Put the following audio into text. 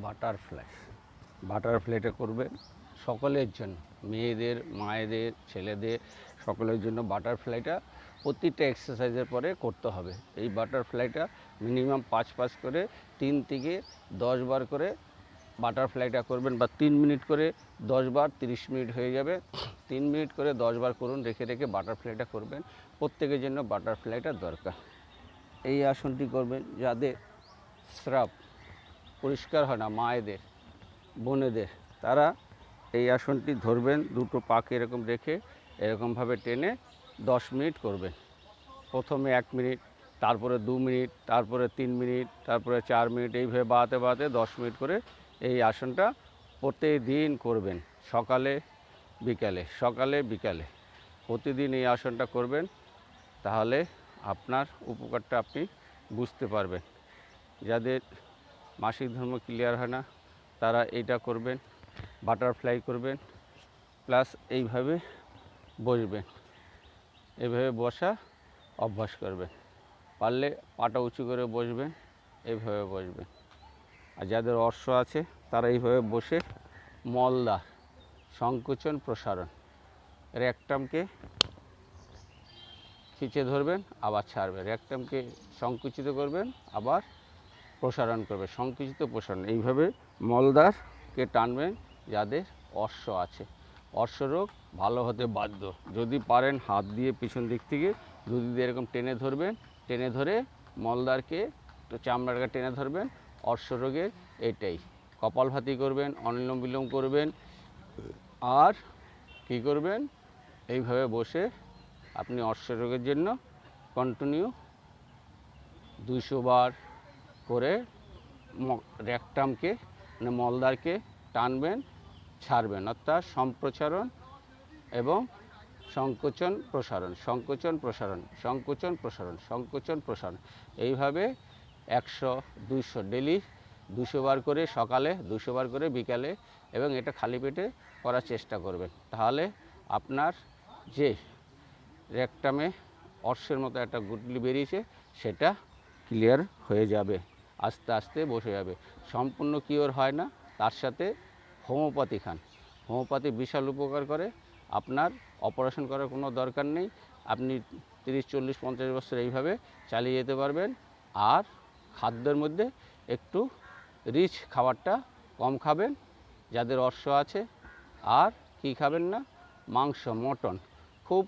Butterfly. বাটারফ্লাইটা করবেন সকলের জন্য, মেয়েদের, মায়েদের, ছেলেদের, সকলের জন্য বাটারফ্লাইটা প্রতিটা এক্সারসাইজের পরে করতে হবে। এই বাটারফ্লাইটা মিনিমাম 5 করে 3 থেকে 10 বার করে বাটারফ্লাইটা করবেন, বা 3 মিনিট করে 10 বার, 30 মিনিট হয়ে যাবে। 3 মিনিট করে 10 বার করুন, রেখে রেখে বাটারফ্লাইটা করবেন। প্রত্যেকের জন্য বাটারফ্লাইটা দরকার। এই আসনটি করবেন যাদের স্রাব পরিষ্কার হয় না, মায়েদের, বোনেদের, তারা এই আসনটি ধরবেন, দুটো পাকে এরকম রেখে এরকমভাবে টেনে 10 মিনিট করবেন। প্রথমে 1 মিনিট, তারপরে 2 মিনিট, তারপরে 3 মিনিট, তারপরে 4 মিনিট, এইভাবে বাড়াতে বাড়াতে 10 মিনিট করে এই আসনটা প্রতিদিন করবেন। সকালে বিকালে, সকালে বিকালে প্রতিদিন এই আসনটা করবেন। তাহলে আপনার উপকারটা আপনি বুঝতে পারবেন। যাদের মাসিক ধর্ম ক্লিয়ার হয় না তারা এইটা করবেন, বাটারফ্লাই করবেন, প্লাস এইভাবে বসবেন, এইভাবে বসা অভ্যাস করবেন। পারলে পাটা উঁচু করে বসবেন, এইভাবে বসবেন। আর যাদের অর্শ আছে তারা এইভাবে বসে মলদ্বার সংকোচন প্রসারণ, রেকটামকে খিঁচে ধরবেন, আবার ছাড়বেন, রেকটামকে সংকুচিত করবেন, আবার প্রসারণ করবে, সংকুচিত প্রসারণ, এইভাবে মলদ্বারকে টানবেন। যাদের অর্শ আছে, অর্শরোগ ভালো হতে বাধ্য। যদি পারেন হাত দিয়ে পিছন দিক থেকে দুদিক দিয়ে এরকম টেনে ধরবেন, টেনে ধরে মলদ্বারকে চামড়াটাকে টেনে ধরবেন। অর্শরোগের এটাই। কপালভাতি করবেন, অনুলোম বিলোম করবেন, আর কি করবেন, এইভাবে বসে আপনি অর্শরোগের জন্য কন্টিনিউ 200 বার করে রেকটামকে মানে মলদ্বারকে টানবেন, ছাড়বেন, অর্থাৎ সম্প্রসারণ এবং সংকোচন প্রসারণ, সংকোচন প্রসারণ, সংকোচন প্রসারণ, সংকোচন প্রসারণ, এইভাবে 100, 200 ডেলি 200 বার করে সকালে, 200 বার করে বিকালে, এবং এটা খালি পেটে করার চেষ্টা করবেন। তাহলে আপনার যে রেকটামে অর্শের মতো একটা গুটলি বেরিয়েছে সেটা ক্লিয়ার হয়ে যাবে, আস্তে আস্তে বসে যাবে। সম্পূর্ণ কিওর হয় না, তার সাথে হোমিওপ্যাথি খান, হোমিওপ্যাথি বিশাল উপকার করে। আপনার অপারেশন করার কোনো দরকার নেই, আপনি 30, 40, 50 বছর এইভাবে চালিয়ে যেতে পারবেন। আর খাদ্যের মধ্যে একটু রিচ খাবারটা কম খাবেন যাদের অর্শ আছে। আর কি খাবেন না, মাংস, মটন খুব